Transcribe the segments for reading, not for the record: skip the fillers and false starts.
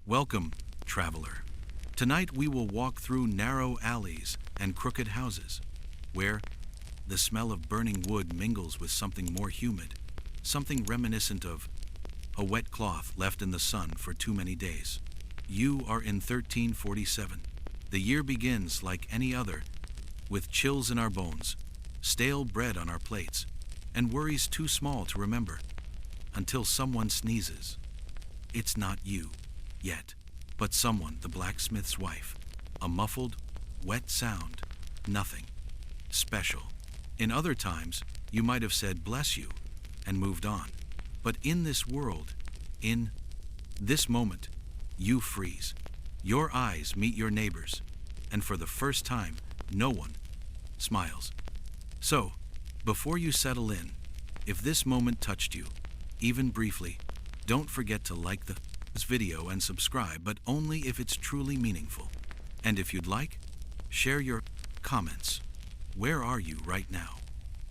Welcome, traveler. Tonight we will walk through narrow alleys and crooked houses, where the smell of burning wood mingles with something more humid, something reminiscent of a wet cloth left in the sun for too many days. You are in 1347. The year begins like any other, with chills in our bones, stale bread on our plates, and worries too small to remember, until someone sneezes. It's not you, yet, but someone, the blacksmith's wife. A muffled, wet sound, nothing special. In other times, you might have said bless you and moved on. But in this world, in this moment, you freeze. Your eyes meet your neighbor's, and for the first time, no one smiles. So, before you settle in, if this moment touched you, even briefly, don't forget to like this video and subscribe, but only if it's truly meaningful. And if you'd like, share your comments. Where are you right now?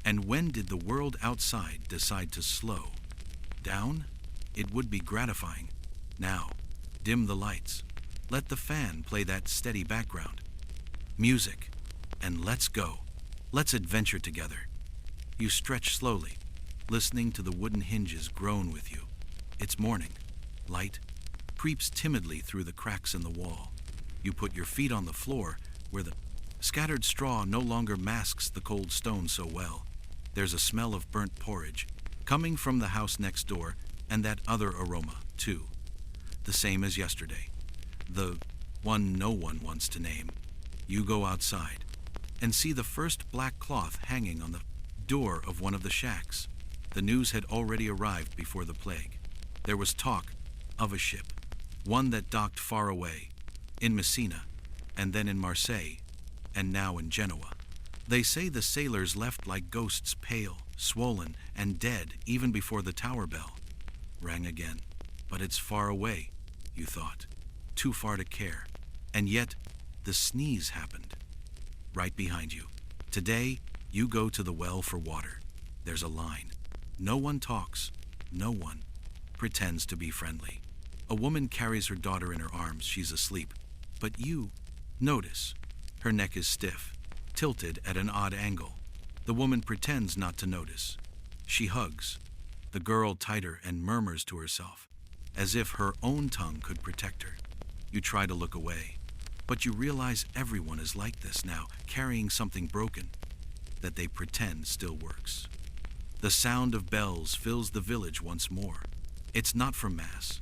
And when did the world outside decide to slow down? It would be gratifying. Now, dim the lights. Let the fan play that steady background music, and let's go. Let's adventure together. You stretch slowly, listening to the wooden hinges groan with you. It's morning. Light creeps timidly through the cracks in the wall. You put your feet on the floor, where the scattered straw no longer masks the cold stone so well. There's a smell of burnt porridge, coming from the house next door, and that other aroma, too. The same as yesterday. The one no one wants to name. You go outside, and see the first black cloth hanging on the door of one of the shacks. The news had already arrived before the plague. There was talk of a ship, one that docked far away, in Messina, and then in Marseille, and now in Genoa. They say the sailors left like ghosts, pale, swollen, and dead even before the tower bell rang again. But it's far away, you thought, too far to care. And yet, the sneeze happened, right behind you. Today, you go to the well for water. There's a line. No one talks. No one pretends to be friendly. A woman carries her daughter in her arms. She's asleep. But you notice. Her neck is stiff, tilted at an odd angle. The woman pretends not to notice. She hugs the girl tighter and murmurs to herself, as if her own tongue could protect her. You try to look away, but you realize everyone is like this now, carrying something broken that they pretend still works. The sound of bells fills the village once more. It's not for mass,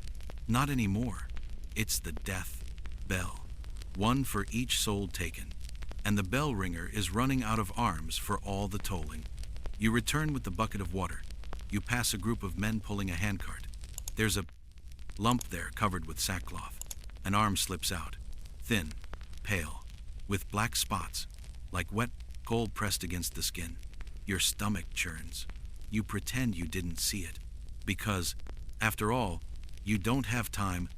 not anymore. It's the death bell, one for each soul taken, and the bell ringer is running out of arms for all the tolling. You return with the bucket of water. You pass a group of men pulling a handcart. There's a lump there covered with sackcloth. An arm slips out, thin, pale, with black spots, like wet gold pressed against the skin. Your stomach churns. You pretend you didn't see it, because, after all, you don't have time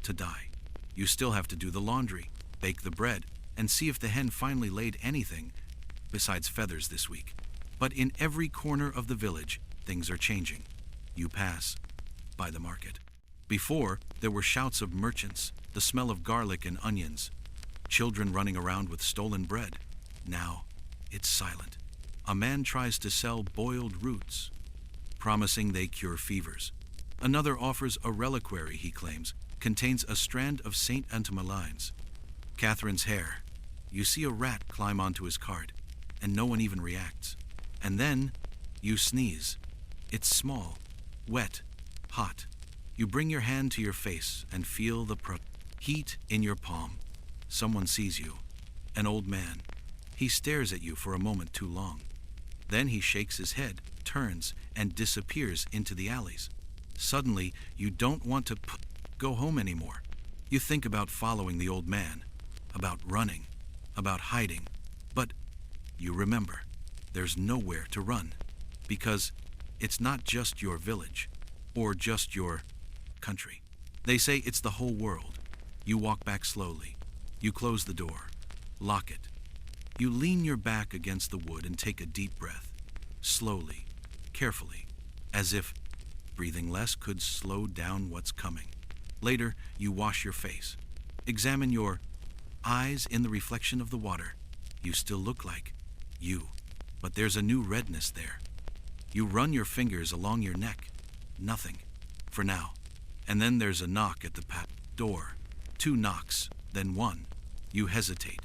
to die. You still have to do the laundry, bake the bread, and see if the hen finally laid anything besides feathers this week. But in every corner of the village, things are changing. You pass by the market. Before, there were shouts of merchants, the smell of garlic and onions, children running around with stolen bread. Now, it's silent. A man tries to sell boiled roots, promising they cure fevers. Another offers a reliquary he claims contains a strand of Saint Antomaline's, Catherine's hair. You see a rat climb onto his cart, and no one even reacts. And then, you sneeze. It's small, wet, hot. You bring your hand to your face and feel the heat in your palm. Someone sees you. An old man. He stares at you for a moment too long. Then he shakes his head, turns, and disappears into the alleys. Suddenly, you don't want to go home anymore. You think about following the old man, about running, about hiding. But you remember, there's nowhere to run, because it's not just your village, or just your country. They say it's the whole world. You walk back slowly. You close the door, lock it. You lean your back against the wood and take a deep breath, slowly, carefully, as if breathing less could slow down what's coming. Later, you wash your face. Examine your eyes in the reflection of the water. You still look like you, but there's a new redness there. You run your fingers along your neck. Nothing. For now. And then there's a knock at the door. 2 knocks, then 1. You hesitate.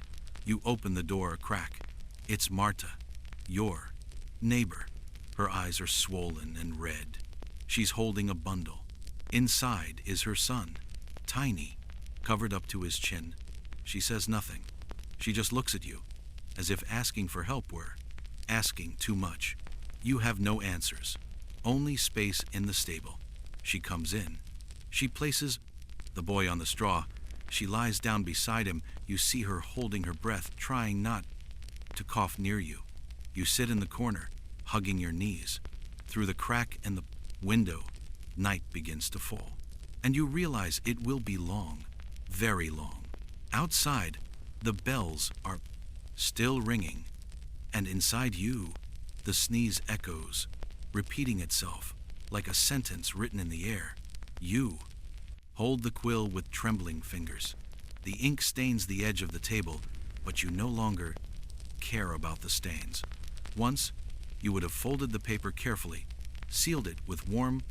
You open the door a crack. It's Marta, your neighbor. Her eyes are swollen and red. She's holding a bundle. Inside is her son, tiny, covered up to his chin. She says nothing. She just looks at you, as if asking for help were asking too much. You have no answers, only space in the stable. She comes in. She places the boy on the straw. She lies down beside him. You see her holding her breath, trying not to cough near you. You sit in the corner, hugging your knees. Through the crack in the window, night begins to fall. And you realize it will be long, very long. Outside, the bells are still ringing. And inside you, the sneeze echoes, repeating itself like a sentence written in the air. You hold the quill with trembling fingers. The ink stains the edge of the table, but you no longer care about the stains. Once, you would have folded the paper carefully, sealed it with warm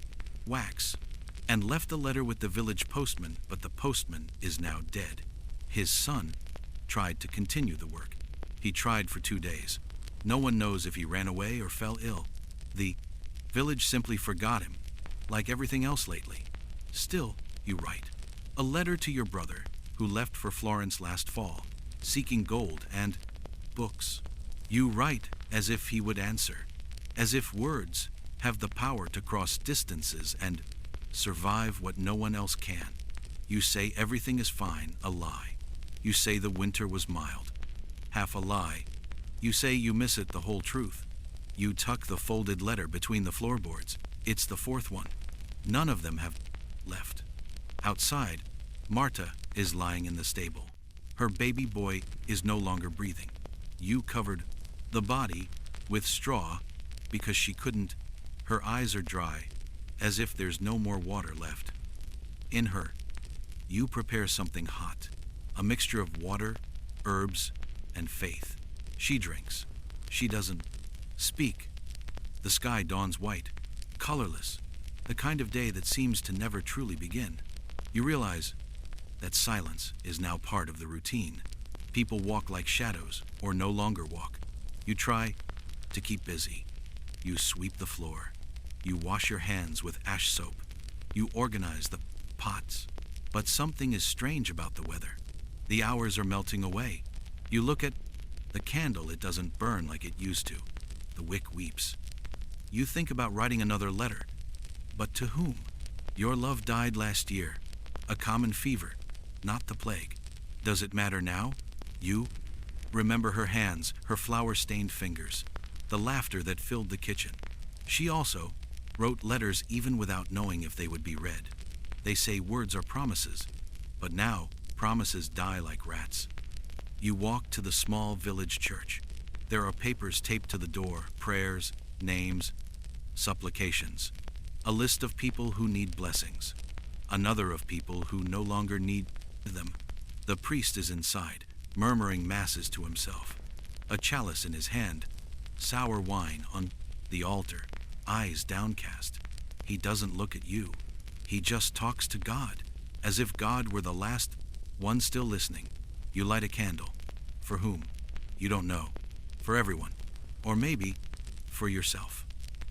wax, and left the letter with the village postman, but the postman is now dead. His son tried to continue the work. He tried for 2 days. No one knows if he ran away or fell ill. The village simply forgot him, like everything else lately. Still, you write a letter to your brother, who left for Florence last fall, seeking gold and books. You write as if he would answer, as if words have the power to cross distances and survive what no one else can. You say everything is fine, a lie. You say the winter was mild, half a lie. You say you miss it, the whole truth. You tuck the folded letter between the floorboards. It's the 4th one. None of them have left. Outside, Marta is lying in the stable. Her baby boy is no longer breathing. You covered the body with straw because she couldn't. Her eyes are dry, as if there's no more water left. In her, you prepare something hot, a mixture of water, herbs, and faith. She drinks. She doesn't speak. The sky dawns white, colorless, the kind of day that seems to never truly begin. You realize that silence is now part of the routine. People walk like shadows, or no longer walk. You try to keep busy. You sweep the floor. You wash your hands with ash soap. You organize the pots. But something is strange about the weather. The hours are melting away. You look at the candle, it doesn't burn like it used to. The wick weeps. You think about writing another letter. But to whom? Your love died last year. A common fever, not the plague. Does it matter now? You remember her hands, her flour-stained fingers, the laughter that filled the kitchen. She also wrote letters even without knowing if they would be read. They say words are promises, but now promises die like rats. You walk to the small village church. There are papers taped to the door, prayers, names, supplications. A list of people who need blessings. Another of people who no longer need them. The priest is inside, murmuring masses to himself. A chalice in his hand, sour wine on the altar, eyes downcast. He doesn't look at you. He just talks to God, as if God were the last one still listening. You light a candle. For whom? You don't know. For everyone. Or maybe for yourself.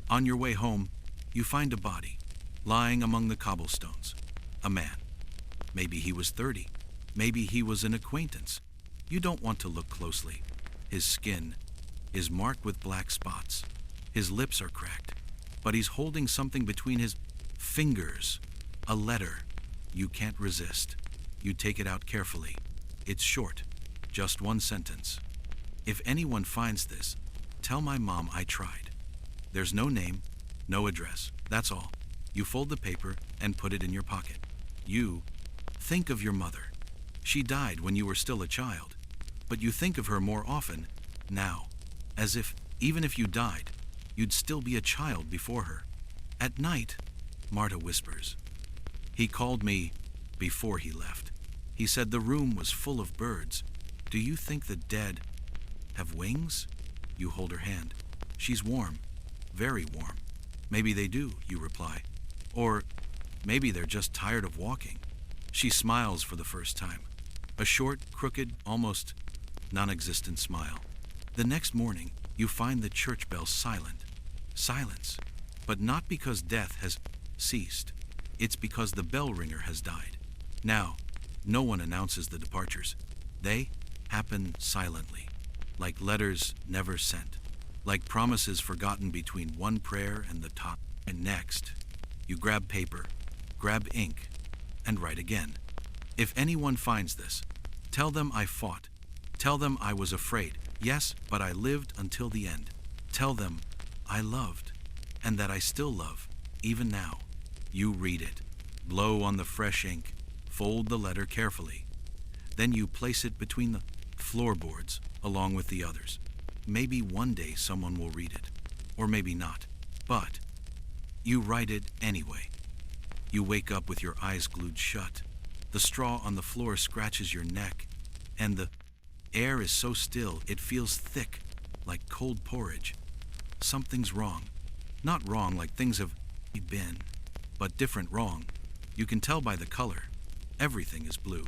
On your way home, you find a body, lying among the cobblestones. A man. Maybe he was 30. Maybe he was an acquaintance. You don't want to look closely. His skin is marked with black spots. His lips are cracked, but he's holding something between his fingers. A letter. You can't resist. You take it out carefully. It's short, just 1 sentence. If anyone finds this, tell my mom I tried. There's no name, no address, that's all. You fold the paper and put it in your pocket. You think of your mother. She died when you were still a child, but you think of her more often now, as if, even if you died, you'd still be a child before her. At night, Marta whispers, he called me before he left. He said the room was full of birds. Do you think the dead have wings? You hold her hand. She's warm, very warm. Maybe they do, you reply. Or maybe they're just tired of walking. She smiles for the first time. A short, crooked, almost non-existent smile. The next morning, you find the church bell silent. Silence. But not because death has ceased. It's because the bell ringer has died. Now, no one announces the departures. They happen silently, like letters never sent, like promises forgotten between one prayer and the top. And next, you grab paper, grab ink, and write again. If anyone finds this, tell them I fought. Tell them I was afraid. Yes, but I lived until the end. Tell them I loved, and that I still love, even now. You read it, blow on the fresh ink, fold the letter carefully. Then you place it between the floorboards along with the others. Maybe one day someone will read it, or maybe not. But you write it anyway. You wake up with your eyes glued shut. The straw on the floor scratches your neck, and the air is so still it feels thick, like cold porridge. Something's wrong. Not wrong like things have been, but different wrong. You can tell by the color. Everything is blue.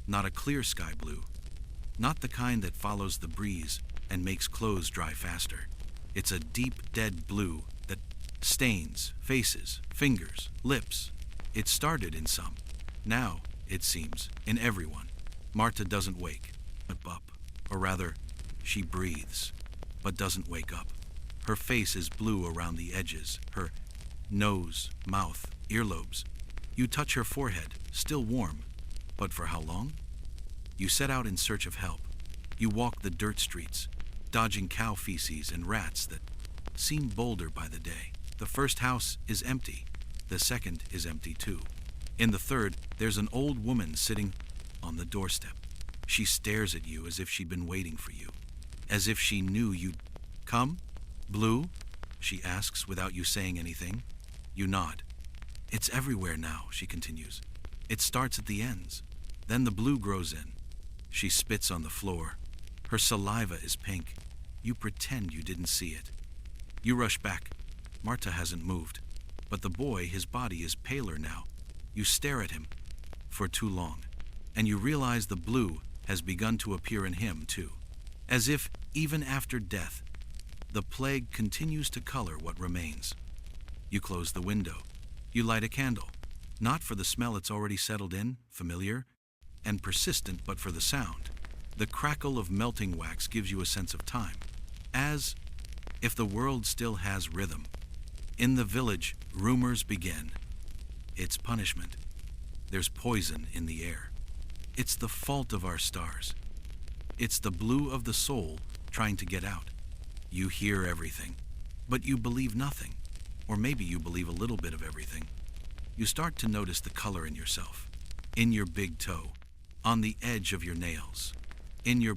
Not a clear sky blue. Not the kind that follows the breeze and makes clothes dry faster. It's a deep, dead blue that stains faces, fingers, lips. It started in some. Now, it seems, in everyone. Marta doesn't wake up, or rather, she breathes, but doesn't wake up. Her face is blue around the edges, her nose, mouth, earlobes. You touch her forehead, still warm, but for how long? You set out in search of help. You walk the dirt streets, dodging cow feces and rats that seem bolder by the day. The first house is empty. The second is empty too. In the third, there's an old woman sitting on the doorstep. She stares at you as if she'd been waiting for you, as if she knew you'd come. Blue? She asks without you saying anything. You nod. It's everywhere now, she continues. It starts at the ends. Then the blue grows in. She spits on the floor. Her saliva is pink. You pretend you didn't see it. You rush back. Marta hasn't moved. But the boy, his body is paler now. You stare at him for too long. And you realize the blue has begun to appear in him too. As if, even after death, the plague continues to color what remains. You close the window. You light a candle. Not for the smell it's already settled in, familiar and persistent, but for the sound. The crackle of melting wax gives you a sense of time, as if the world still has rhythm. In the village, rumors begin. It's punishment. There's poison in the air. It's the fault of our stars. It's the blue of the soul trying to get out. You hear everything, but you believe nothing. Or maybe you believe a little bit of everything. You start to notice the color in yourself, in your big toe, on the edge of your nails, in your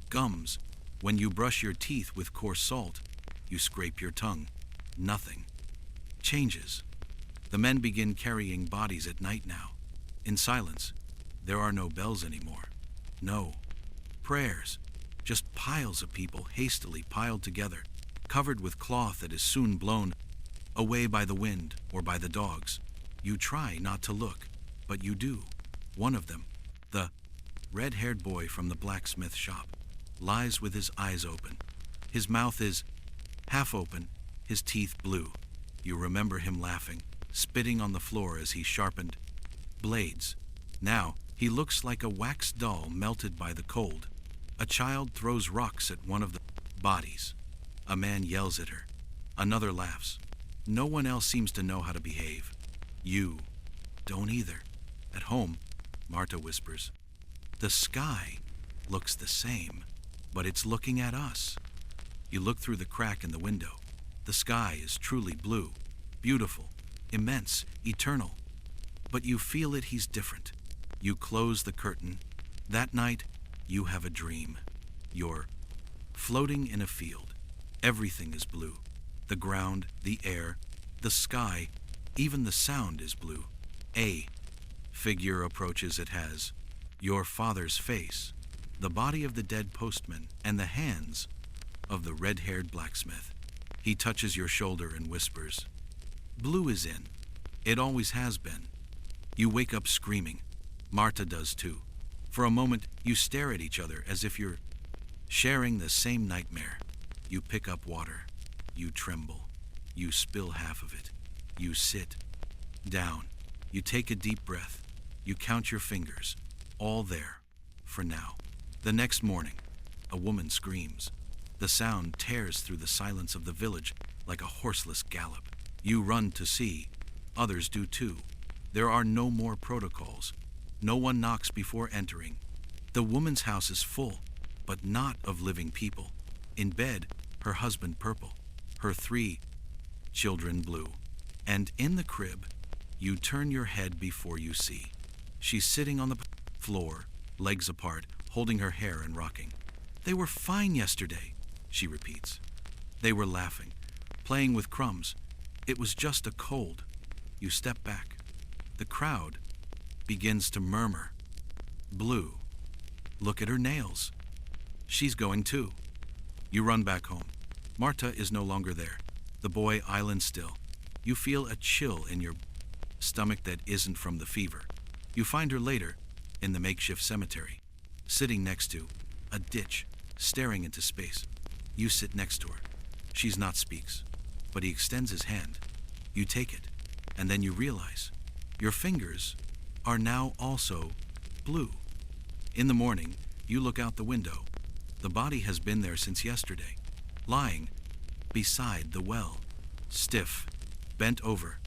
gums. When you brush your teeth with coarse salt, you scrape your tongue. Nothing changes. The men begin carrying bodies at night now. In silence, there are no bells anymore. No prayers, just piles of people hastily piled together, covered with cloth that is soon blown away by the wind or by the dogs. You try not to look, but you do. One of them, the red-haired boy from the blacksmith shop, lies with his eyes open. His mouth is half open, his teeth blue. You remember him laughing, spitting on the floor as he sharpened blades. Now, he looks like a wax doll melted by the cold. A child throws rocks at one of the bodies. A man yells at her. Another laughs. No one else seems to know how to behave. You don't either. At home, Marta whispers, the sky looks the same, but it's looking at us. You look through the crack in the window. The sky is truly blue, beautiful, immense, eternal. But you feel it, he's different. You close the curtain. That night, you have a dream. You're floating in a field. Everything is blue. The ground, the air, the sky, even the sound is blue. A figure approaches. It has your father's face, the body of the dead postman, and the hands of the red-haired blacksmith. He touches your shoulder and whispers, "Blue is in. It always has been." You wake up screaming. Marta does too. For a moment, you stare at each other as if you're sharing the same nightmare. You pick up water. You tremble. You spill half of it. You sit down. You take a deep breath. You count your fingers. All there, for now. The next morning, a woman screams. The sound tears through the silence of the village like a horseless gallop. You run to see. Others do too. There are no more protocols. No one knocks before entering. The woman's house is full, but not of living people. In bed, her husband purple, her 3 children blue. And in the crib, you turn your head before you see. She's sitting on the floor, legs apart, holding her hair and rocking. "They were fine yesterday," she repeats. "They were laughing, playing with crumbs. It was just a cold." You step back. The crowd begins to murmur. "Blue. Look at her nails. She's going too." You run back home. Marta is no longer there. The boy islands still. You feel a chill in your stomach that isn't from the fever. You find her later in the makeshift cemetery, sitting next to a ditch, staring into space. You sit next to her. She's not speaks, but he extends his hand. You take it, and then you realize your fingers are now also blue. In the morning, you look out the window. The body has been there since yesterday, lying beside the well, stiff, bent over,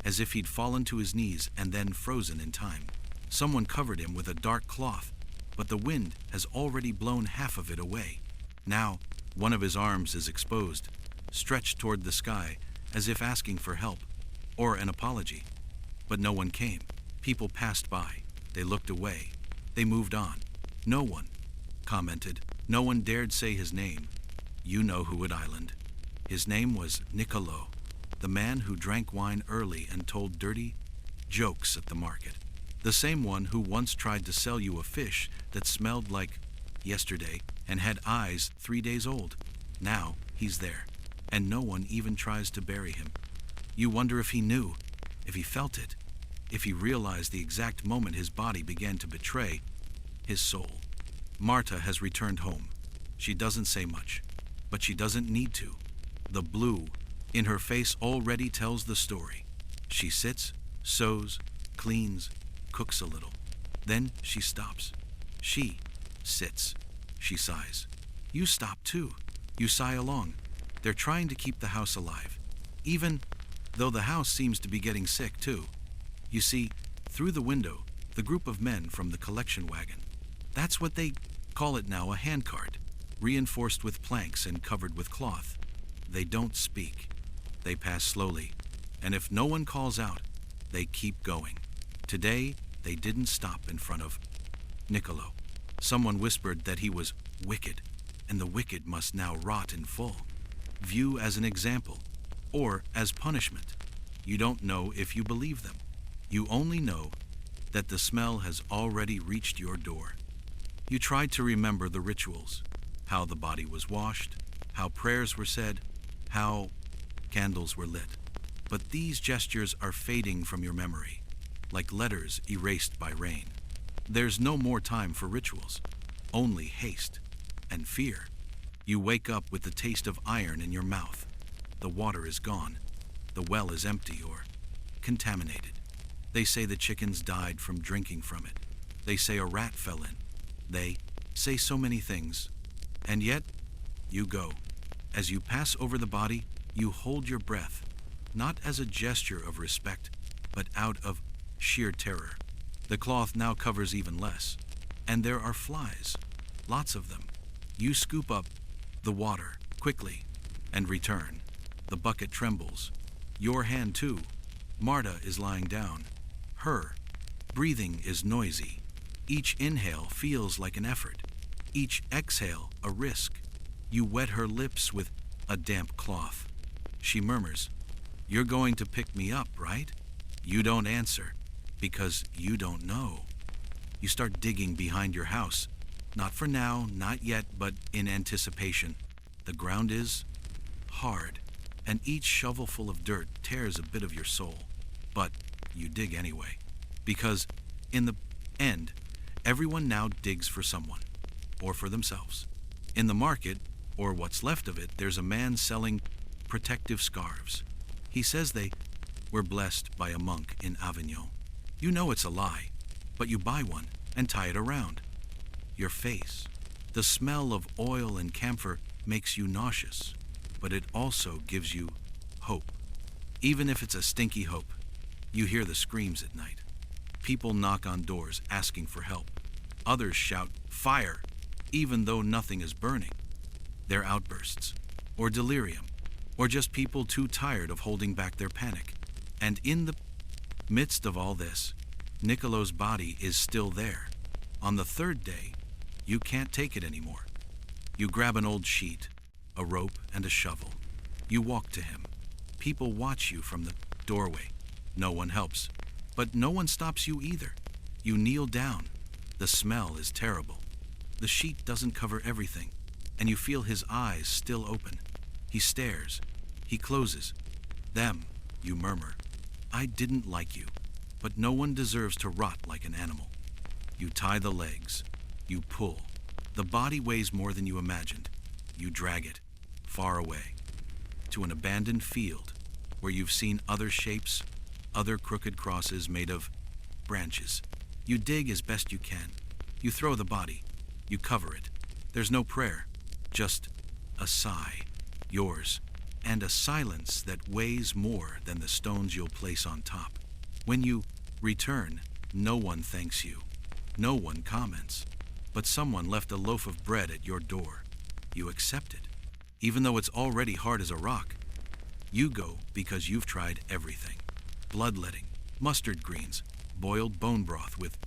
as if he'd fallen to his knees and then frozen in time. Someone covered him with a dark cloth, but the wind has already blown half of it away. Now, one of his arms is exposed, stretched toward the sky, as if asking for help, or an apology. But no one came. People passed by. They looked away. They moved on. No one commented. No one dared say his name. You know who at Island. His name was Niccolo, the man who drank wine early and told dirty jokes at the market. The same one who once tried to sell you a fish that smelled like yesterday and had eyes 3 days old. Now he's there, and no one even tries to bury him. You wonder if he knew, if he felt it, if he realized the exact moment his body began to betray his soul. Marta has returned home. She doesn't say much, but she doesn't need to. The blue in her face already tells the story. She sits, sews, cleans, cooks a little. Then she stops. She sits. She sighs. You stop too. You sigh along. They're trying to keep the house alive, even though the house seems to be getting sick too. You see, through the window, the group of men from the collection wagon. That's what they call it now, a handcart, reinforced with planks and covered with cloth. They don't speak. They pass slowly, and if no one calls out, they keep going. Today, they didn't stop in front of Niccolo. Someone whispered that he was wicked, and the wicked must now rot in full. View as an example, or as punishment. You don't know if you believe them. You only know that the smell has already reached your door. You tried to remember the rituals, how the body was washed, how prayers were said, how candles were lit. But these gestures are fading from your memory, like letters erased by rain. There's no more time for rituals, only haste and fear. You wake up with the taste of iron in your mouth. The water is gone. The well is empty or contaminated. They say the chickens died from drinking from it. They say a rat fell in. They say so many things. And yet, you go. As you pass over the body, you hold your breath, not as a gesture of respect, but out of sheer terror. The cloth now covers even less, and there are flies, lots of them. You scoop up the water quickly and return. The bucket trembles. Your hand too. Marta is lying down. Her breathing is noisy. Each inhale feels like an effort. Each exhale a risk. You wet her lips with a damp cloth. She murmurs, "You're going to pick me up, right?" You don't answer. because you don't know. You start digging behind your house, not for now, not yet, but in anticipation. The ground is hard, and each shovelful of dirt tears a bit of your soul. But you dig anyway, because in the end, everyone now digs for someone, or for themselves. In the market, or what's left of it, there's a man selling protective scarves. He says they were blessed by a monk in Avignon. You know it's a lie, but you buy one and tie it around your face. The smell of oil and camphor makes you nauseous, but it also gives you hope. Even if it's a stinky hope, you hear the screams at night. People knock on doors asking for help. Others shout, "Fire!" even though nothing is burning. They're outbursts, or delirium, or just people too tired of holding back their panic. And in the midst of all this, Niccolo's body is still there. On the third day, you can't take it anymore. You grab an old sheet, a rope, and a shovel. You walk to him. People watch you from the doorway. No one helps, but no one stops you either. You kneel down. The smell is terrible. The sheet doesn't cover everything, and you feel his eyes still open. He stares. He closes them. You murmur, "I didn't like you, but no one deserves to rot like an animal." You tie the legs. You pull. The body weighs more than you imagined. You drag it far away to an abandoned field where you've seen other shapes, other crooked crosses made of branches. You dig as best you can. You throw the body. You cover it. There's no prayer, just a sigh, yours, and a silence that weighs more than the stones you'll place on top. When you return, no one thanks you. No one comments. But someone left a loaf of bread at your door. You accept it, even though it's already hard as a rock. You go because you've tried everything. Bloodletting, mustard greens, boiled bone broth with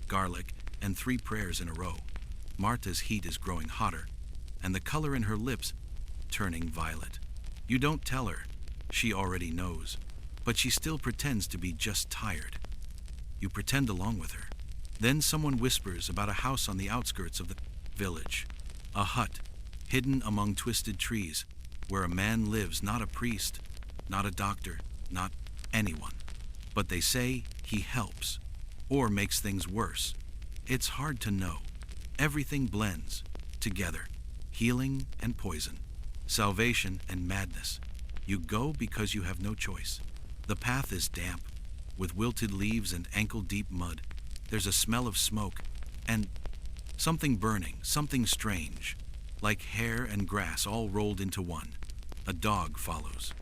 garlic, and 3 prayers in a row. Marta's heat is growing hotter, and the color in her lips turning violet. You don't tell her. She already knows, but she still pretends to be just tired. You pretend along with her. Then someone whispers about a house on the outskirts of the village. A hut, hidden among twisted trees, where a man lives, not a priest, not a doctor, not anyone. But they say he helps, or makes things worse. It's hard to know. Everything blends together, healing and poison, salvation and madness. You go because you have no choice. The path is damp, with wilted leaves and ankle-deep mud. There's a smell of smoke, and something burning, something strange, like hair and grass all rolled into one. A dog follows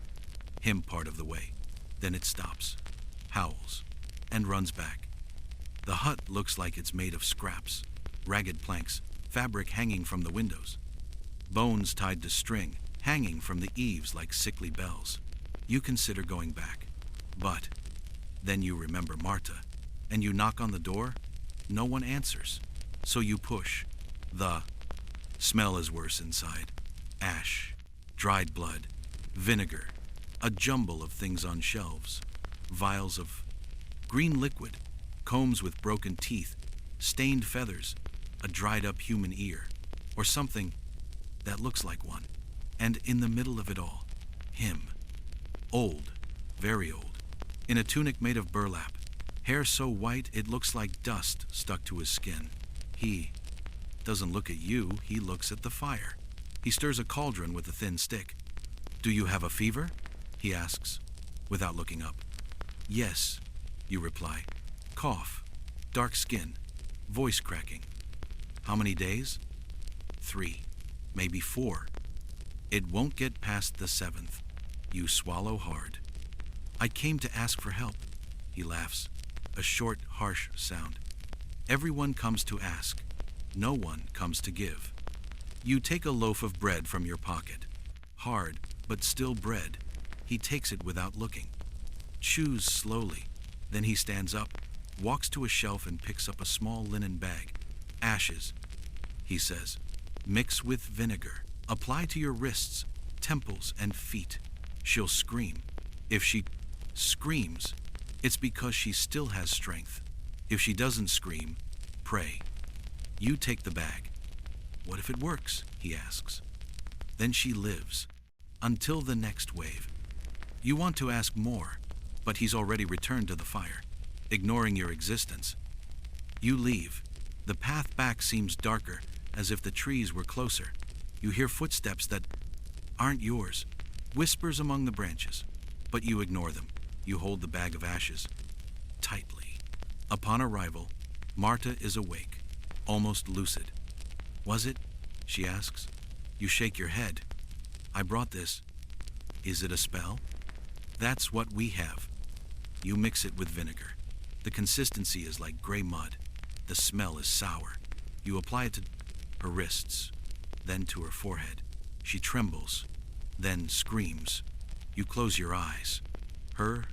him part of the way. Then it stops, howls, and runs back. The hut looks like it's made of scraps, ragged planks, fabric hanging from the windows, bones tied to string, hanging from the eaves like sickly bells. You consider going back, but then you remember Marta, and you knock on the door. No one answers, so you push. The smell is worse inside. Ash, dried blood, vinegar, a jumble of things on shelves, vials of green liquid, combs with broken teeth, stained feathers, a dried-up human ear, or something that looks like one. And in the middle of it all, him. Old, very old, in a tunic made of burlap, hair so white it looks like dust stuck to his skin. He doesn't look at you, he looks at the fire. He stirs a cauldron with a thin stick. "Do you have a fever?" he asks, without looking up. "Yes," you reply. Cough, dark skin, voice cracking. "How many days?" 3, maybe 4. "It won't get past the 7th. You swallow hard. "I came to ask for help," he laughs, a short, harsh sound. "Everyone comes to ask. No one comes to give." You take a loaf of bread from your pocket. Hard, but still bread. He takes it without looking. Chews slowly. Then he stands up, walks to a shelf and picks up a small linen bag. "Ashes," he says. "Mix with vinegar. Apply to your wrists, temples, and feet." She'll scream. If she screams, It's because she still has strength. If she doesn't scream, pray. You take the bag. What if it works? He asks. Then she lives. Until the next wave. You want to ask more, but he's already returned to the fire, ignoring your existence. You leave. The path back seems darker, as if the trees were closer. You hear footsteps that aren't yours, whispers among the branches, but you ignore them. You hold the bag of ashes tightly. Upon arrival, Marta is awake, almost lucid. Was it? She asks. You shake your head. I brought this. Is it a spell? That's what we have. You mix it with vinegar. The consistency is like gray mud. The smell is sour. You apply it to her wrists, then to her forehead. She trembles, then screams. You close your eyes. Her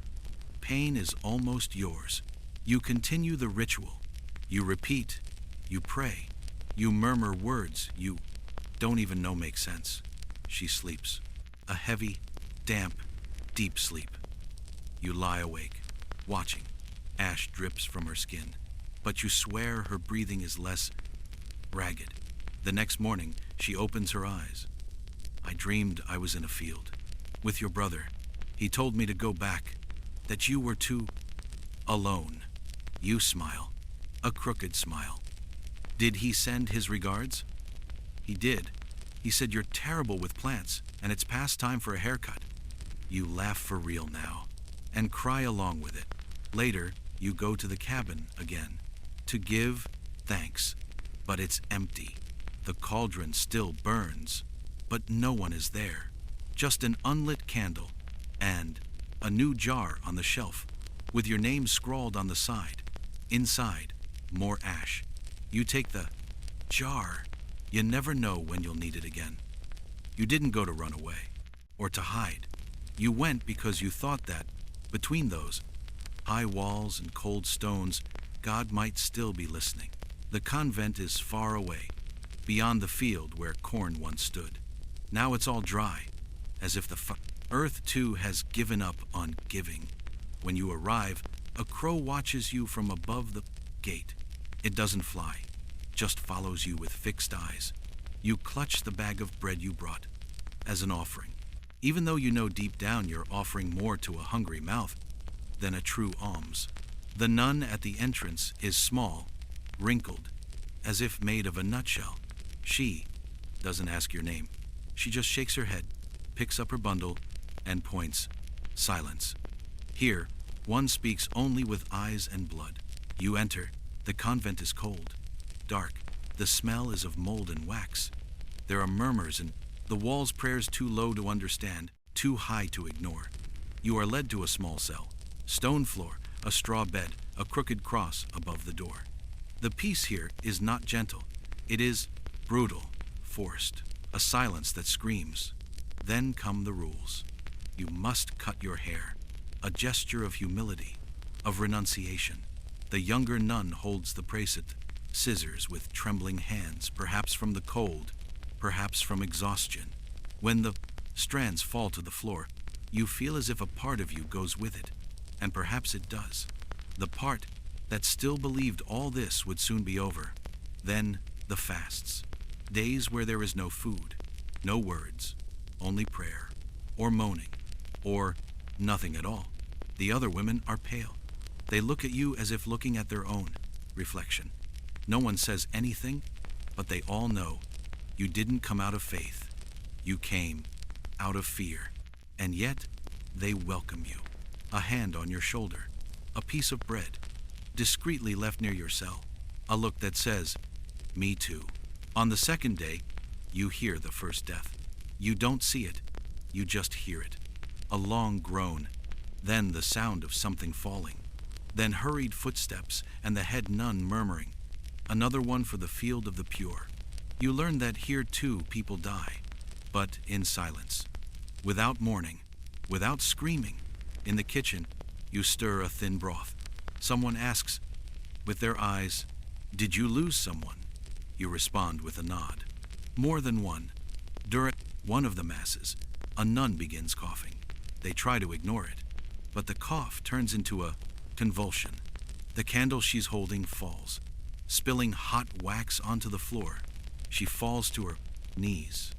pain is almost yours. You continue the ritual. You repeat. You pray. You murmur words you don't even know make sense. She sleeps. A heavy, damp, deep sleep. You lie awake, watching. Ash drips from her skin, but you swear her breathing is less ragged. The next morning, she opens her eyes. I dreamed I was in a field with your brother. He told me to go back, that you were too alone. You smile, a crooked smile. Did he send his regards? He did. He said you're terrible with plants, and it's past time for a haircut. You laugh for real now, and cry along with it. Later, you go to the cabin again, to give thanks, but it's empty. The cauldron still burns, but no one is there. Just an unlit candle, and a new jar on the shelf, with your name scrawled on the side. Inside, more ash. You take the jar. You never know when you'll need it again. You didn't go to run away, or to hide. You went because you thought that, between those high walls and cold stones, God might still be listening. The convent is far away, beyond the field where corn once stood. Now it's all dry, as if the earth too has given up on giving. When you arrive, a crow watches you from above the gate. It doesn't fly, just follows you with fixed eyes. You clutch the bag of bread you brought as an offering, even though you know deep down you're offering more to a hungry mouth than a true alms. The nun at the entrance is small, wrinkled, as if made of a nutshell. She doesn't ask your name. She just shakes her head, picks up her bundle, and points. Silence. Here, one speaks only with eyes and blood. You enter. The convent is cold, dark. The smell is of mold and wax. There are murmurs and the walls, prayers too low to understand, too high to ignore. You are led to a small cell. Stone floor, a straw bed, a crooked cross above the door. The peace here is not gentle. It is brutal, forced, a silence that screams. Then come the rules. You must cut your hair, a gesture of humility, of renunciation. The younger nun holds the bracelet, scissors with trembling hands, perhaps from the cold, perhaps from exhaustion. When the strands fall to the floor, you feel as if a part of you goes with it, and perhaps it does. The part that still believed all this would soon be over. Then the fasts, days where there is no food, no words, only prayer, or moaning, or nothing at all. The other women are pale. They look at you as if looking at their own reflection. No one says anything, but they all know you didn't come out of faith. You came out of fear, and yet they welcome you. A hand on your shoulder, a piece of bread, discreetly left near your cell, a look that says, "Me too." On the second day, you hear the first death. You don't see it, you just hear it. A long groan, then the sound of something falling. Then hurried footsteps and the head nun murmuring, "Another one for the field of the pure." You learn that here too people die, but in silence, without mourning, without screaming. In the kitchen, you stir a thin broth. Someone asks, with their eyes, "Did you lose someone?" You respond with a nod. More than one. During one of the masses, a nun begins coughing. They try to ignore it, but the cough turns into a Convulsion. The candle she's holding falls, spilling hot wax onto the floor. She falls to her knees,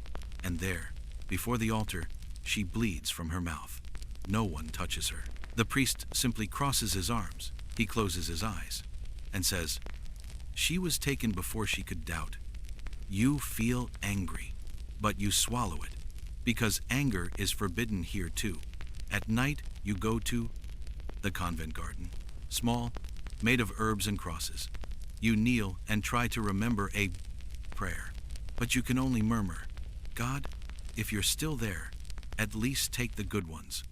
and there, before the altar, she bleeds from her mouth. No one touches her. The priest simply crosses his arms. He closes his eyes and says, "She was taken before she could doubt." You feel angry, but you swallow it, because anger is forbidden here too. At night, you go to the convent garden, small, made of herbs and crosses. You kneel and try to remember a prayer, but you can only murmur, "God, if you're still there, at least take the good ones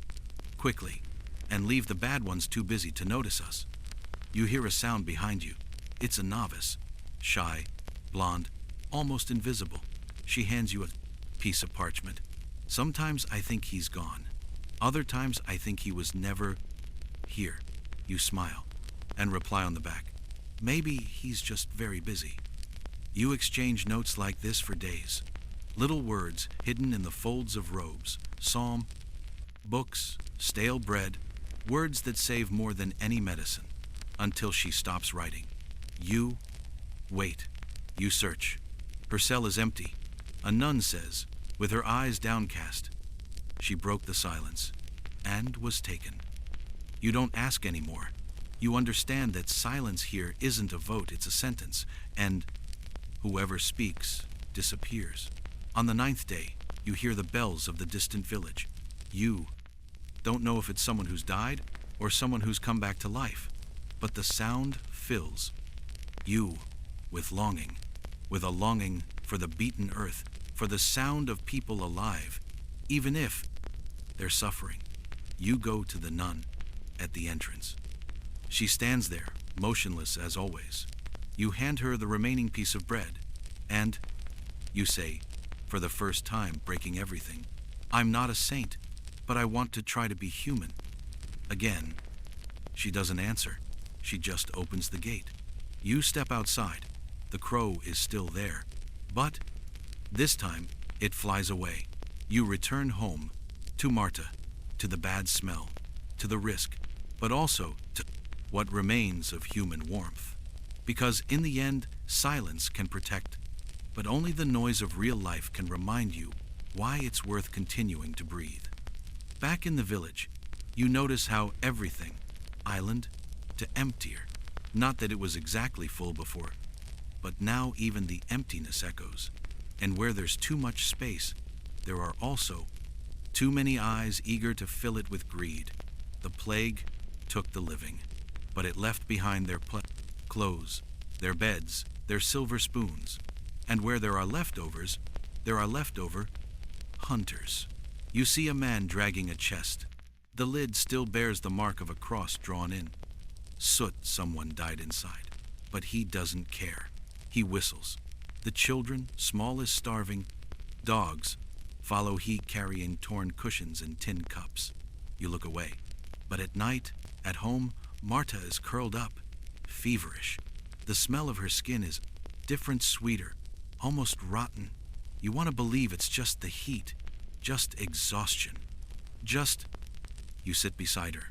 quickly, and leave the bad ones too busy to notice us." You hear a sound behind you. It's a novice, shy, blonde, almost invisible. She hands you a piece of parchment. Sometimes I think he's gone. Other times I think he was never here. You smile and reply on the back, "Maybe he's just very busy." You exchange notes like this for days. Little words hidden in the folds of robes, psalm, books, stale bread, words that save more than any medicine, until she stops writing. You wait. You search. Her cell is empty. A nun says, with her eyes downcast, "She broke the silence and was taken." You don't ask anymore. You understand that silence here isn't a vote, it's a sentence, and whoever speaks disappears. On the 9th day, you hear the bells of the distant village. You don't know if it's someone who's died or someone who's come back to life, but the sound fills you with longing, with a longing for the beaten earth, for the sound of people alive, even if they're suffering. You go to the nun at the entrance. She stands there, motionless as always. You hand her the remaining piece of bread, and you say, for the first time breaking everything, "I'm not a saint, but I want to try to be human." Again, she doesn't answer. She just opens the gate. You step outside. The crow is still there, but this time it flies away. You return home, to Marta, to the bad smell, to the risk, but also to what remains of human warmth. Because in the end, silence can protect, but only the noise of real life can remind you why it's worth continuing to breathe. Back in the village, you notice how everything, island to emptier, not that it was exactly full before, but now even the emptiness echoes. And where there's too much space, there are also too many eyes eager to fill it with greed. The plague took the living, but it left behind their clothes, their beds, their silver spoons. And where there are leftovers, there are leftover hunters. You see a man dragging a chest. The lid still bears the mark of a cross drawn in. Soot, someone died inside, but he doesn't care. He whistles. The children, small as starving dogs, follow he carrying torn cushions and tin cups. You look away. But at night, at home, Marta is curled up, feverish. The smell of her skin is different, sweeter, almost rotten. You want to believe it's just the heat, just exhaustion. You sit beside her,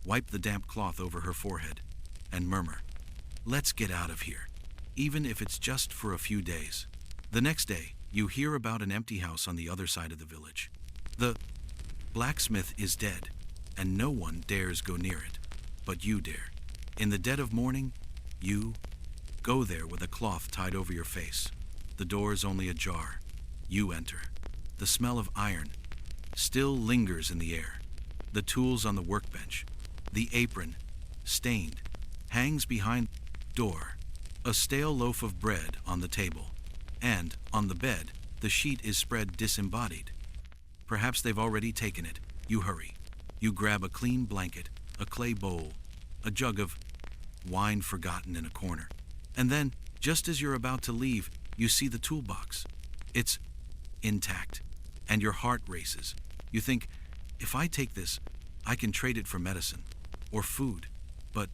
wipe the damp cloth over her forehead, and murmur, "Let's get out of here, even if it's just for a few days." The next day, you hear about an empty house on the other side of the village. The blacksmith is dead, and no one dares go near it. But you dare. In the dead of morning, you go there with a cloth tied over your face. The door is only ajar. You enter. The smell of iron still lingers in the air. The tools on the workbench, the apron, stained, hangs behind the door. A stale loaf of bread on the table, and on the bed, the sheet is spread disembodied. Perhaps they've already taken it. You hurry. You grab a clean blanket, a clay bowl, a jug of wine forgotten in a corner. And then, just as you're about to leave, you see the toolbox. It's intact, and your heart races. You think, if I take this, I can trade it for medicine or food. But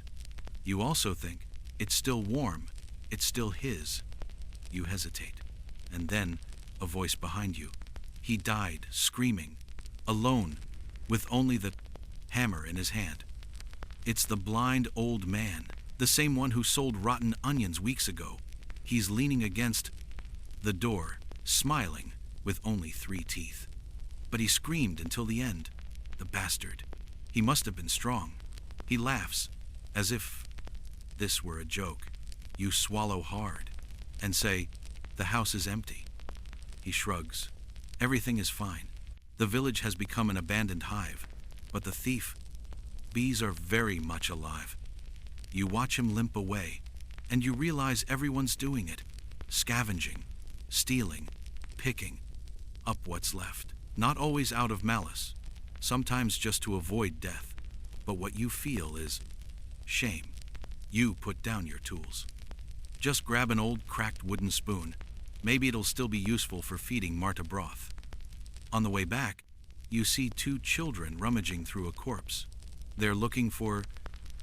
you also think, it's still warm, it's still his. You hesitate. And then, a voice behind you. He died, screaming, alone, with only the hammer in his hand. It's the blind old man, the same one who sold rotten onions weeks ago. He's leaning against the door, smiling, with only 3 teeth. But he screamed until the end. The bastard. He must have been strong. He laughs, as if this were a joke. You swallow hard, and say, "The house is empty." He shrugs. Everything is fine. The village has become an abandoned hive, but the thief, bees are very much alive. You watch him limp away, and you realize everyone's doing it. Scavenging, stealing, picking up what's left. Not always out of malice, sometimes just to avoid death. But what you feel is shame. You put down your tools. Just grab an old cracked wooden spoon. Maybe it'll still be useful for feeding Marta broth. On the way back, you see 2 children rummaging through a corpse. They're looking for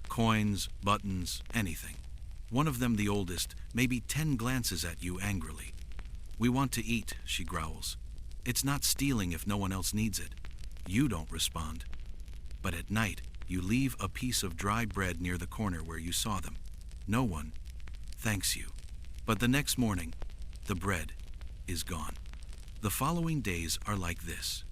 coins, buttons, anything. One of them, the oldest, maybe 10 glances at you angrily. "We want to eat," she growls. It's not stealing if no one else needs it. You don't respond. But at night, you leave a piece of dry bread near the corner where you saw them. No one thanks you. But the next morning, the bread is gone. The following days are like this.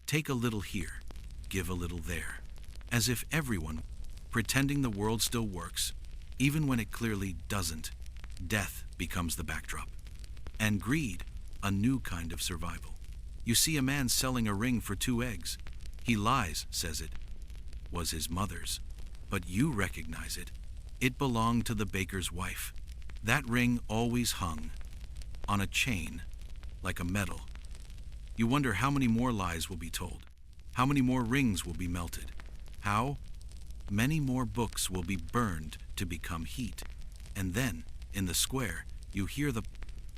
Take a little here, give a little there. As if everyone, pretending the world still works, even when it clearly doesn't. Death becomes the backdrop. And greed, a new kind of survival. You see a man selling a ring for 2 eggs. He lies, says it was his mother's. But you recognize it. It belonged to the baker's wife. That ring always hung on a chain, like a medal. You wonder how many more lies will be told. How many more rings will be melted. How many more books will be burned to become heat. And then, in the square, you hear the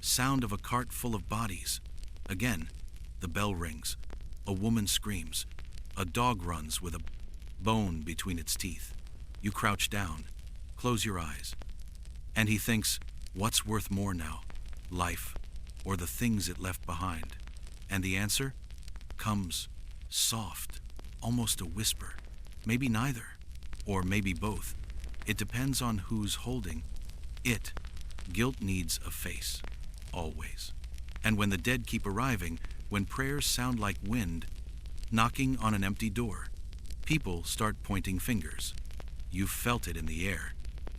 sound of a cart full of bodies. Again, the bell rings. A woman screams. A dog runs with a bone between its teeth. You crouch down, close your eyes. And he thinks, what's worth more now? Life, or the things it left behind? And the answer comes soft, almost a whisper. Maybe neither, or maybe both. It depends on who's holding it. Guilt needs a face, always. And when the dead keep arriving, when prayers sound like wind, knocking on an empty door, people start pointing fingers. You've felt it in the air.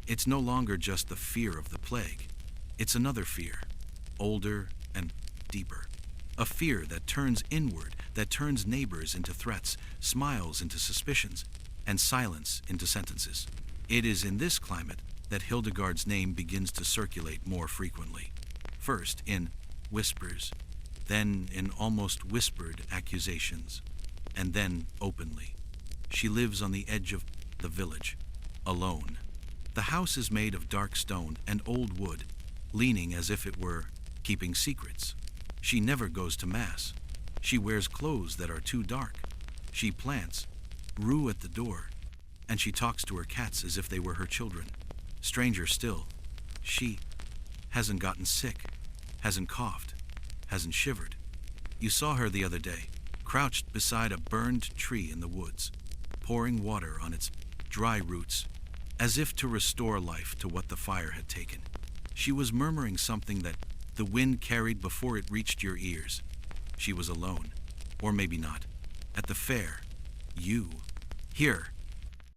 It's no longer just the fear of the plague. It's another fear, older and deeper. A fear that turns inward, that turns neighbors into threats, smiles into suspicions, and silence into sentences. It is in this climate that Hildegard's name begins to circulate more frequently. First in whispers, then in almost whispered accusations, and then openly. She lives on the edge of the village, alone. The house is made of dark stone and old wood, leaning as if it were keeping secrets. She never goes to mass. She wears clothes that are too dark. She plants rue at the door, and she talks to her cats as if they were her children. Stranger still, she hasn't gotten sick, hasn't coughed, hasn't shivered. You saw her the other day, crouched beside a burned tree in the woods, pouring water on its dry roots, as if to restore life to what the fire had taken. She was murmuring something that the wind carried before it reached your ears. She was alone, or maybe not. At the fair, you. Here,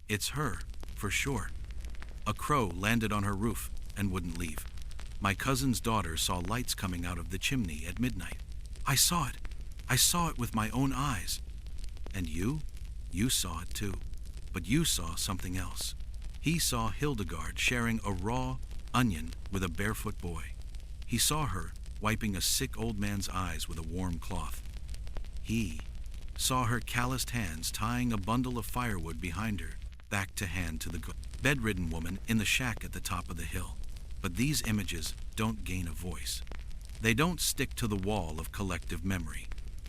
it's her, for sure. A crow landed on her roof and wouldn't leave. My cousin's daughter saw lights coming out of the chimney at midnight. I saw it. I saw it with my own eyes. And you? You saw it too. But you saw something else. He saw Hildegard sharing a raw onion with a barefoot boy. He saw her wiping a sick old man's eyes with a warm cloth. He saw her calloused hands tying a bundle of firewood behind her, back to hand to the bedridden woman in the shack at the top of the hill. But these images don't gain a voice. They don't stick to the wall of collective memory.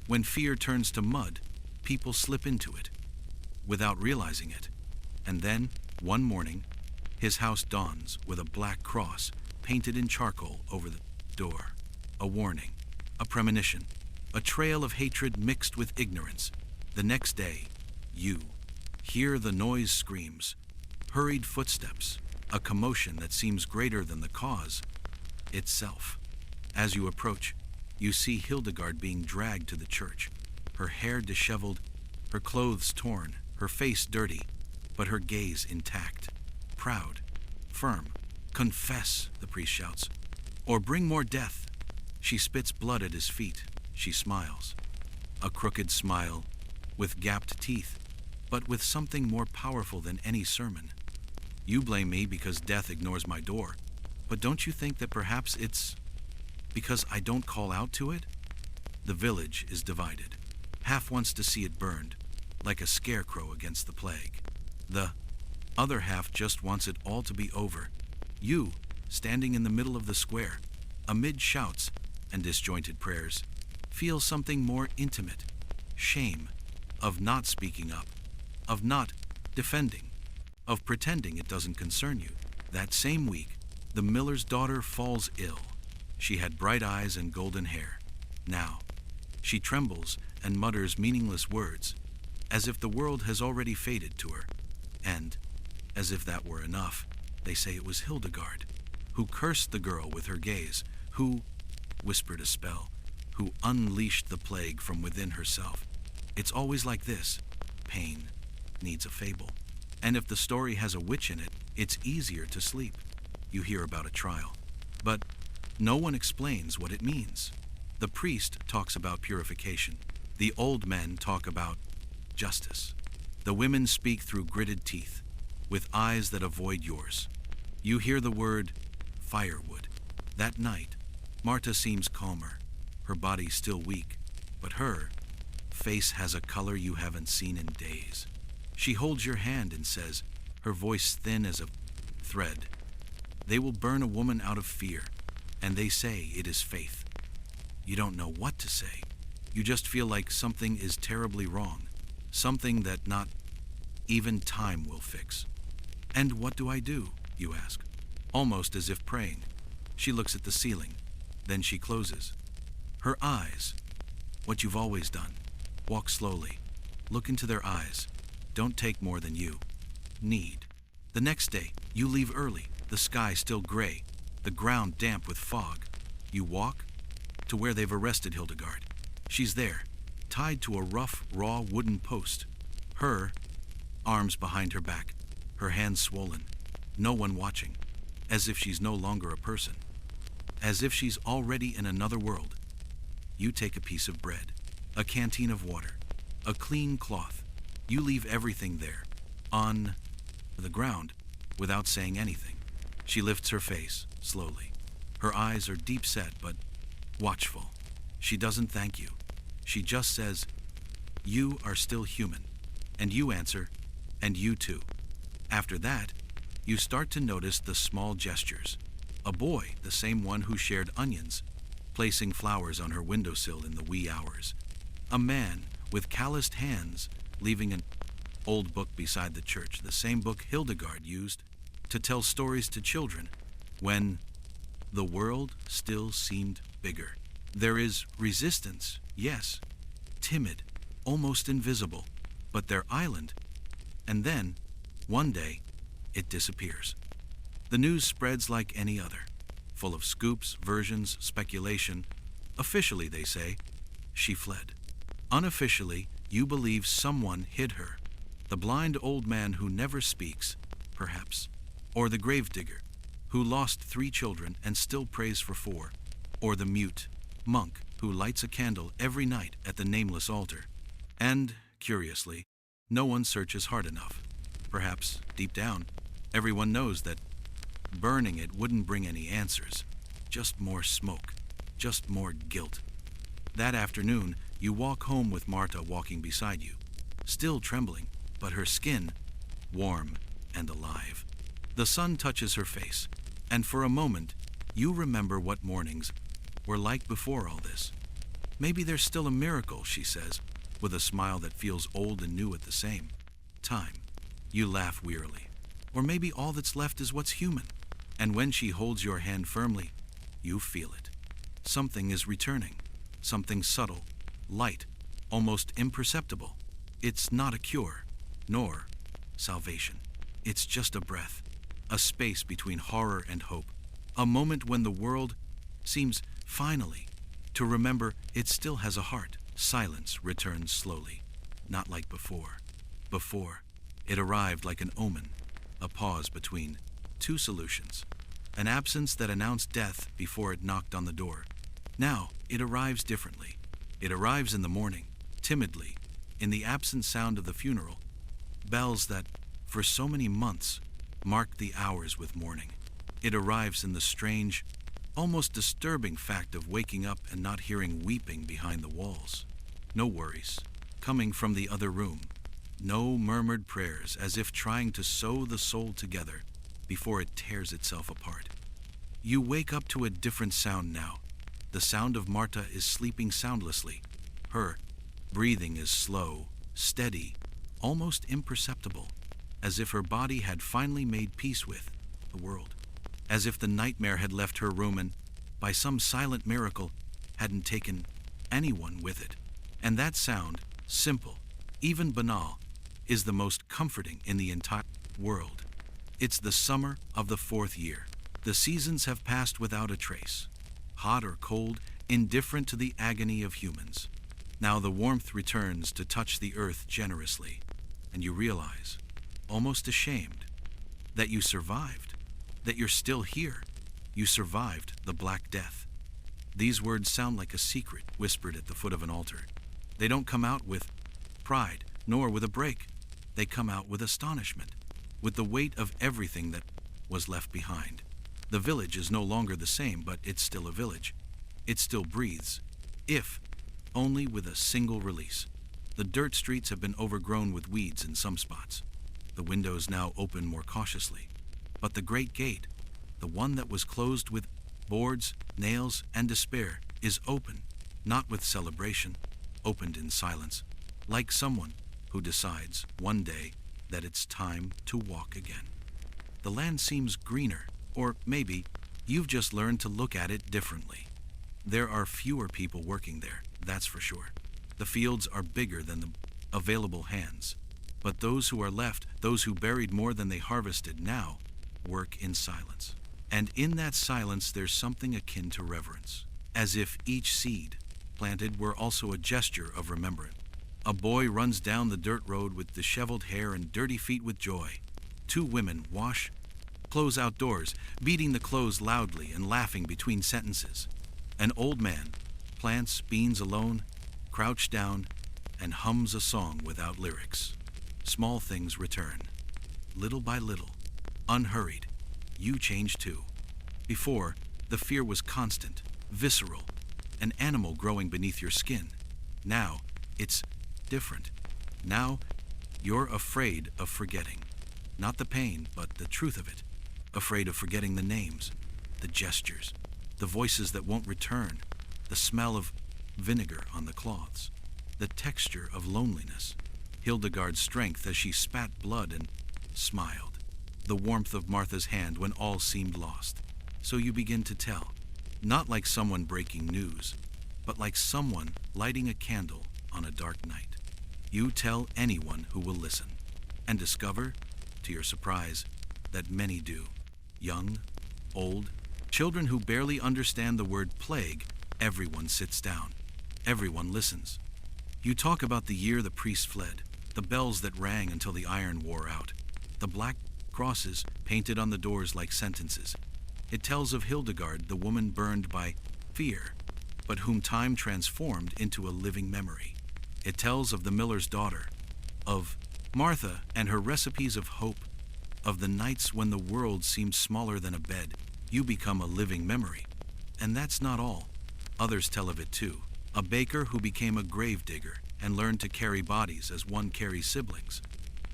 When fear turns to mud, people slip into it, without realizing it. And then, one morning, his house dawns with a black cross painted in charcoal over the door. A warning, a premonition, a trail of hatred mixed with ignorance. The next day, you hear the noise screams, Hurried footsteps, a commotion that seems greater than the cause itself. As you approach, you see Hildegard being dragged to the church, her hair disheveled, her clothes torn, her face dirty, but her gaze intact. Proud, firm. "Confess," the priest shouts, "or bring more death." She spits blood at his feet. She smiles. A crooked smile, with gapped teeth, but with something more powerful than any sermon. "You blame me because death ignores my door, but don't you think that perhaps it's because I don't call out to it?" The village is divided. Half wants to see it burned, like a scarecrow against the plague. The other half just wants it all to be over. You, standing in the middle of the square, amid shouts and disjointed prayers, feel something more intimate. Shame of not speaking up, of not defending, of pretending it doesn't concern you. That same week, the miller's daughter falls ill. She had bright eyes and golden hair. Now, she trembles and mutters meaningless words, as if the world has already faded to her. And, as if that were enough, they say it was Hildegard, who cursed the girl with her gaze, who whispered a spell, who unleashed the plague from within herself. It's always like this. Pain needs a fable. And if the story has a witch in it, it's easier to sleep. You hear about a trial, but no one explains what it means. The priest talks about purification. The old men talk about justice. The women speak through gritted teeth, with eyes that avoid yours. You hear the word firewood. That night, Marta seems calmer, her body still weak, but her face has a color you haven't seen in days. She holds your hand and says, her voice thin as a thread, "They will burn a woman out of fear, and they say it is faith." You don't know what to say. You just feel like something is terribly wrong, something that not even time will fix. "And what do I do?" you ask, almost as if praying. She looks at the ceiling, then she closes. Her eyes, what you've always done. Walk slowly. Look into their eyes. Don't take more than you need. The next day, you leave early, the sky still gray, the ground damp with fog. You walk to where they've arrested Hildegard. She's there, tied to a rough, raw wooden post. Her arms behind her back, her hands swollen. No one watching, as if she's no longer a person, as if she's already in another world. You take a piece of bread, a canteen of water, a clean cloth. You leave everything there, on the ground, without saying anything. She lifts her face, slowly. Her eyes are deep set but watchful. She doesn't thank you. She just says, "You are still human." And you answer, "And you too." After that, you start to notice the small gestures. A boy, the same one who shared onions, placing flowers on her windowsill in the wee hours. A man with calloused hands leaving an old book beside the church, the same book Hildegard used to tell stories to children when the world still seemed bigger. There is resistance, yes, timid, almost invisible, but their island, and then, one day, it disappears. The news spreads like any other, full of scoops, versions, speculation. Officially, they say, she fled. Unofficially, you believe someone hid her. The blind old man who never speaks, perhaps. Or the gravedigger, who lost 3 children and still prays for 4. Or the mute monk who lights a candle every night at the nameless altar. And, curiously, no one searches hard enough. Perhaps, deep down, everyone knows that burning it wouldn't bring any answers. Just more smoke, just more guilt. That afternoon, you walk home with Marta walking beside you, still trembling, but her skin warm and alive. The sun touches her face, and for a moment, you remember what mornings were like before all this. Maybe there's still a miracle, she says, with a smile that feels old and new at the same time. You laugh wearily. Or maybe all that's left is what's human. And when she holds your hand firmly, you feel it. Something is returning. Something subtle, light, almost imperceptible. It's not a cure, nor salvation. It's just a breath, a space between horror and hope, a moment when the world seems finally to remember it still has a heart. Silence returns slowly, not like before. Before, it arrived like an omen, a pause between two solutions, an absence that announced death before it knocked on the door. Now, it arrives differently. It arrives in the morning, timidly, in the absent sound of the funeral, bells that, for so many months, marked the hours with mourning. It arrives in the strange, almost disturbing fact of waking up and not hearing weeping behind the walls. No worries, coming from the other room. No murmured prayers, as if trying to sew the soul together before it tears itself apart. You wake up to a different sound now. The sound of Marta is sleeping soundlessly. Her breathing is slow, steady, almost imperceptible, as if her body had finally made peace with the world. As if the nightmare had left her room and, by some silent miracle, hadn't taken anyone with it. And that sound, simple, even banal, is the most comforting in the entire world. It's the summer of the 4th year. The seasons have passed without a trace, hot or cold, indifferent to the agony of humans. Now the warmth returns to touch the earth generously, and you realize, almost ashamed, that you survived, that you're still here. You survived the Black Death. These words sound like a secret whispered at the foot of an altar. They don't come out with pride, nor with a break. They come out with astonishment, with the weight of everything that was left behind. The village is no longer the same, but it's still a village. It still breathes, if only with a single release. The dirt streets have been overgrown with weeds in some spots. The windows now open more cautiously. But the great gate, the one that was closed with boards, nails, and despair, is open, not with celebration, opened in silence, like someone who decides one day that it's time to walk again. The land seems greener, or maybe you've just learned to look at it differently. There are fewer people working there, that's for sure. The fields are bigger than the available hands. But those who are left, those who buried more than they harvested now, work in silence. And in that silence there's something akin to reverence, as if each seed planted were also a gesture of remembrance. A boy runs down the dirt road with disheveled hair and dirty feet with joy. 2 women wash clothes outdoors, beating the clothes loudly and laughing between sentences. An old man plants beans alone, crouched down, and hums a song without lyrics. Small things return. Little by little, unhurried, you change too. Before, the fear was constant, visceral, an animal growing beneath your skin. Now, it's different. Now, you're afraid of forgetting. Not the pain, but the truth of it. Afraid of forgetting the names, the gestures, the voices that won't return, the smell of vinegar on the cloths, the texture of loneliness. Hildegard's strength as she spat blood and smiled. The warmth of Martha's hand when all seemed lost. So you begin to tell, not like someone breaking news, but like someone lighting a candle on a dark night. You tell anyone who will listen, and discover, to your surprise, that many do. Young, old, children who barely understand the word plague. Everyone sits down. Everyone listens. You talk about the year the priest fled, the bells that rang until the iron wore out, the black crosses painted on the doors like sentences. It tells of Hildegard, the woman burned by fear, but whom time transformed into a living memory. It tells of the miller's daughter, of Martha and her recipes of hope, of the nights when the world seemed smaller than a bed. You become a living memory. And that's not all. Others tell of it too. A baker who became a grave digger and learned to carry bodies as one carries siblings.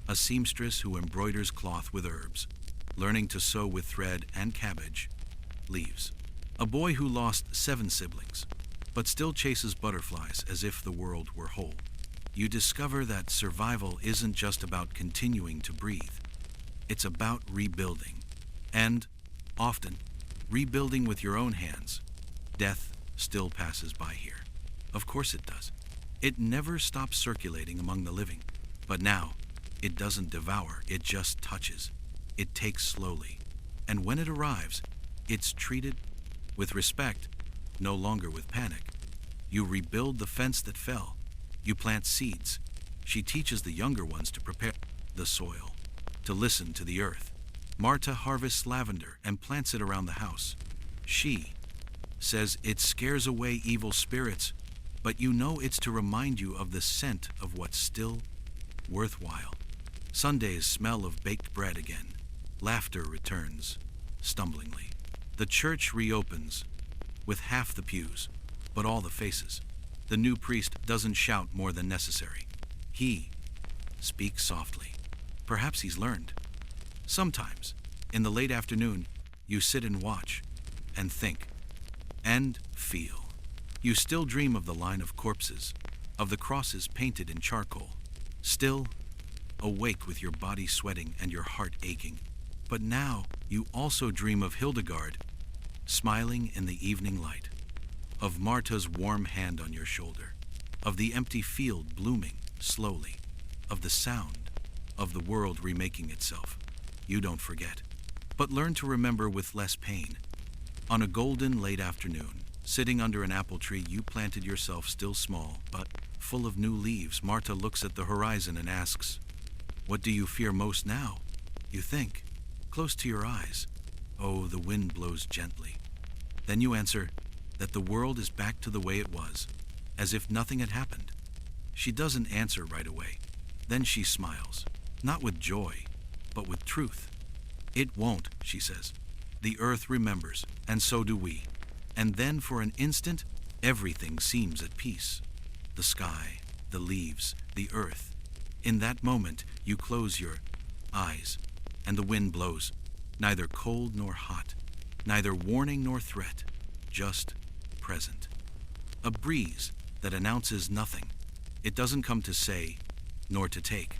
A seamstress who embroiders cloth with herbs, learning to sew with thread and cabbage, leaves. A boy who lost 7 siblings, but still chases butterflies as if the world were whole. You discover that survival isn't just about continuing to breathe. It's about rebuilding. And, often, rebuilding with your own hands. Death still passes by here. Of course it does. It never stops circulating among the living. But now, it doesn't devour, it just touches. it takes slowly. And when it arrives, it's treated with respect, no longer with panic. You rebuild the fence that fell. You plant seeds. She teaches the younger ones to prepare the soil, to listen to the earth. Marta harvests lavender and plants it around the house. She says it scares away evil spirits, but you know it's to remind you of the scent of what's still worthwhile. Sundays smell of baked bread again. Laughter returns, stumblingly. The church reopens, with half the pews, but all the faces. The new priest doesn't shout more than necessary. He speaks softly. Perhaps he's learned. Sometimes, in the late afternoon, you sit and watch, and think, and feel. You still dream of the line of corpses, of the crosses painted in charcoal. Still awake with your body sweating and your heart aching. But now you also dream of Hildegard, smiling in the evening light, of Marta's warm hand on your shoulder, of the empty field blooming slowly, of the sound of the world remaking itself. You don't forget, but learn to remember with less pain. On a golden late afternoon, sitting under an apple tree you planted yourself, still small, but full of new leaves, Marta looks at the horizon and asks, "What do you fear most now?" You think, close to your eyes, "Oh, the wind blows gently." Then you answer that the world is back to the way it was, as if nothing had happened. She doesn't answer right away. Then she smiles, not with joy, but with truth. "It won't," she says. "The earth remembers, and so do we." And then for an instant, everything seems at peace. The sky, the leaves, the earth. In that moment, you close your eyes, and the wind blows, neither cold nor hot, neither warning nor threat, just present. A breeze that announces nothing. It doesn't come to say, nor to take.